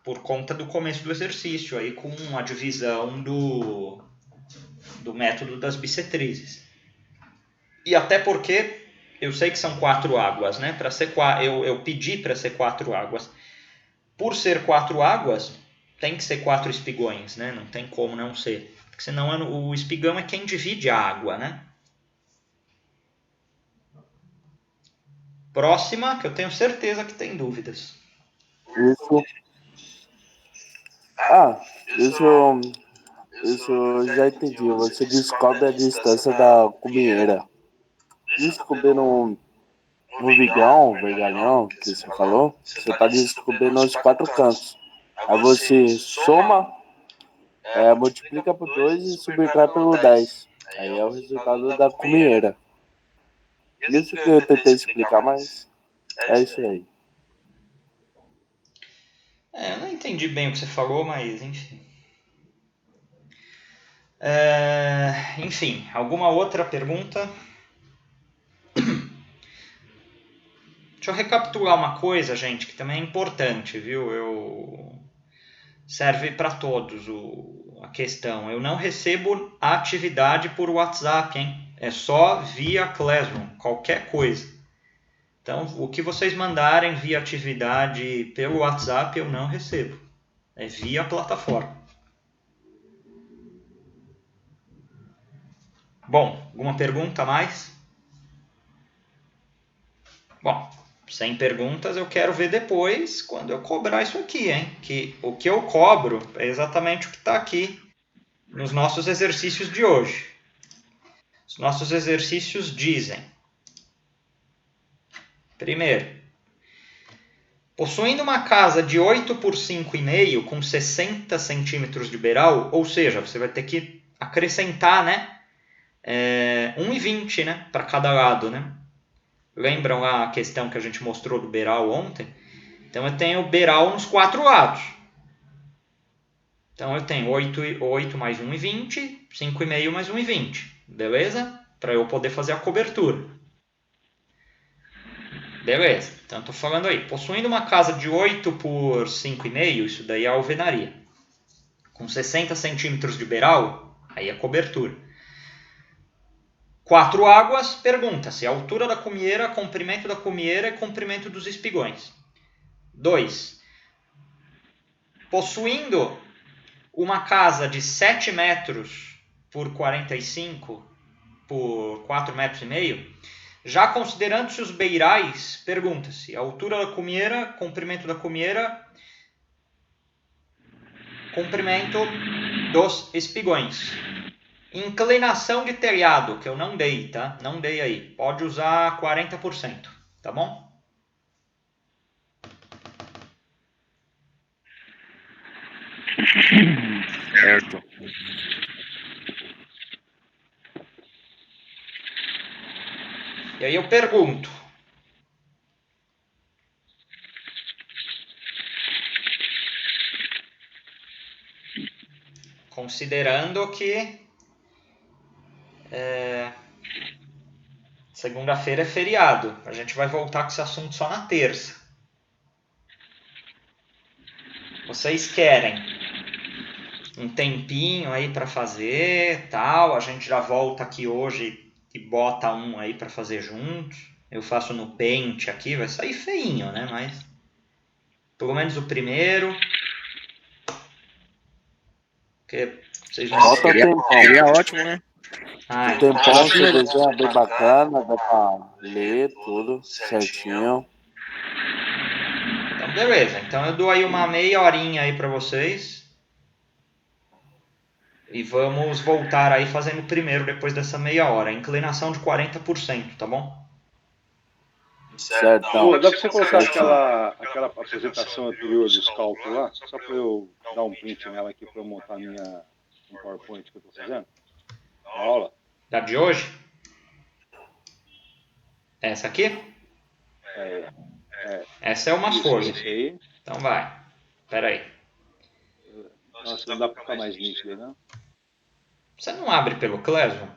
por conta do começo do exercício, aí com a divisão do método das bissetrizes. E até porque eu sei que são 4 águas, né? Eu pedi para ser 4 águas. Por ser 4 águas, tem que ser 4 espigões, né? Não tem como não ser. Porque senão o espigão é quem divide a água, né? Próxima, que eu tenho certeza que tem dúvidas. Isso eu já entendi. Você descobre a distância da cumieira. Descobrindo um vergalhão, que você falou, você está descobrindo os 4 cantos. Aí você soma, multiplica por 2 e subtrai pelo 10. Aí é o resultado da cumieira. Isso que eu tentei explicar, mas é isso aí. Eu não entendi bem o que você falou, mas enfim. Enfim, alguma outra pergunta? Deixa eu recapitular uma coisa, gente, que também é importante, viu? Serve para todos a questão. Eu não recebo a atividade por WhatsApp, hein? É só via Classroom, qualquer coisa. Então, o que vocês mandarem via atividade pelo WhatsApp, eu não recebo. É via plataforma. Bom, alguma pergunta a mais? Bom, sem perguntas eu quero ver depois quando eu cobrar isso aqui, hein? Que o que eu cobro é exatamente o que está aqui nos nossos exercícios de hoje. Os nossos exercícios dizem: primeiro, possuindo uma casa de 8 por 5,5 com 60 centímetros de beiral, ou seja, você vai ter que acrescentar, né? 1,20, né? Para cada lado, né? Lembram lá a questão que a gente mostrou do beiral ontem? Então eu tenho o beiral nos 4 lados. Então eu tenho 8 mais 1,20, 5,5 mais 1,20. Beleza? Para eu poder fazer a cobertura. Beleza. Então estou falando aí. Possuindo uma casa de 8 por 5,5, isso daí é a alvenaria. Com 60 centímetros de beiral, aí é cobertura. 4 águas, pergunta-se a altura da cumieira, comprimento da cumieira e comprimento dos espigões. 2. Possuindo uma casa de 7 metros por 45 por 4,5 metros, já considerando-se os beirais, pergunta-se a altura da cumieira, comprimento da cumieira, comprimento dos espigões. Inclinação de telhado, que eu não dei, tá? Não dei aí. Pode usar 40%, tá bom? Certo. E aí eu pergunto. Considerando que segunda-feira é feriado. A gente vai voltar com esse assunto só na terça. Vocês querem um tempinho aí para fazer, tal? A gente já volta aqui hoje e bota um aí para fazer juntos. Eu faço no Paint aqui, vai sair feinho, né? Mas pelo menos o primeiro. Porque vocês vão Bota tempão. Seria ótimo, né? Ai, Tempão, você desenha bem bacana, dá pra ler tudo certinho. então beleza. Então eu dou aí uma meia horinha aí para vocês. E vamos voltar aí fazendo o primeiro depois dessa meia hora. Inclinação de 40%, tá bom? Certão. Dá pra você colocar aquela apresentação anterior dos cálculos lá? Só pra eu dar um print nela aqui pra eu montar um PowerPoint que eu tô fazendo? A aula? Da de hoje? Essa aqui? Essa é uma folha. Isso aí. Então vai. Espera aí. Nossa, não dá pra ficar mais nítido aí, não? Você não abre pelo Classroom?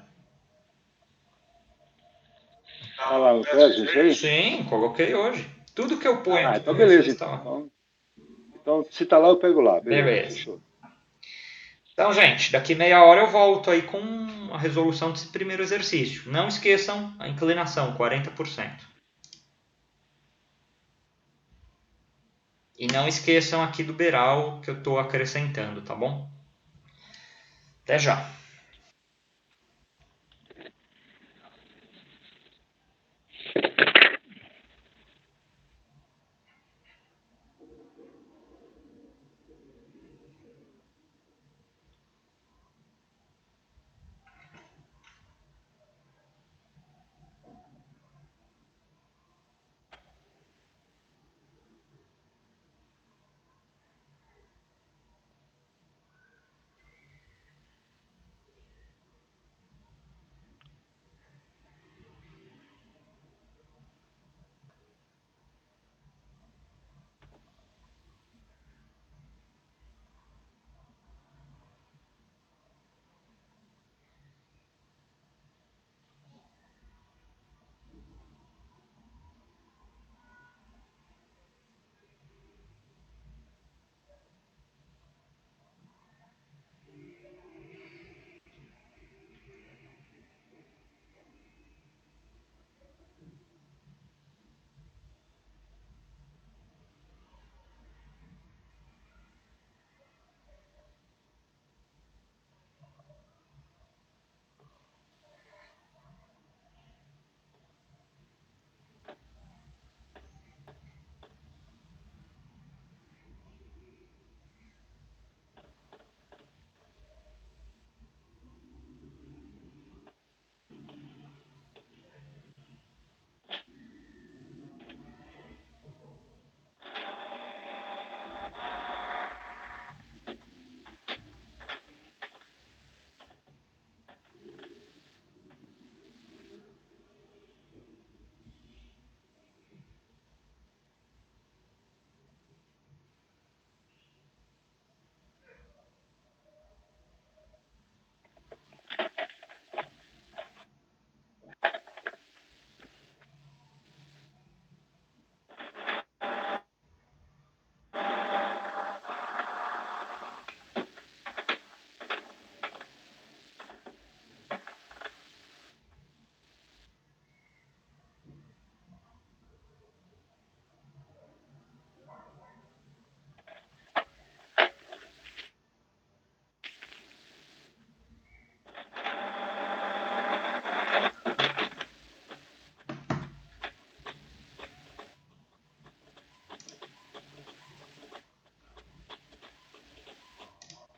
Tá lá no Classroom, isso aí? Sim, coloquei hoje. Tudo que eu ponho aqui Então pra beleza. vocês tá lá. Então, se tá lá, eu pego lá. Beleza. Fechou. Então, gente, daqui meia hora eu volto aí com a resolução desse primeiro exercício. Não esqueçam a inclinação, 40%. E não esqueçam aqui do beiral que eu estou acrescentando, tá bom? Até já.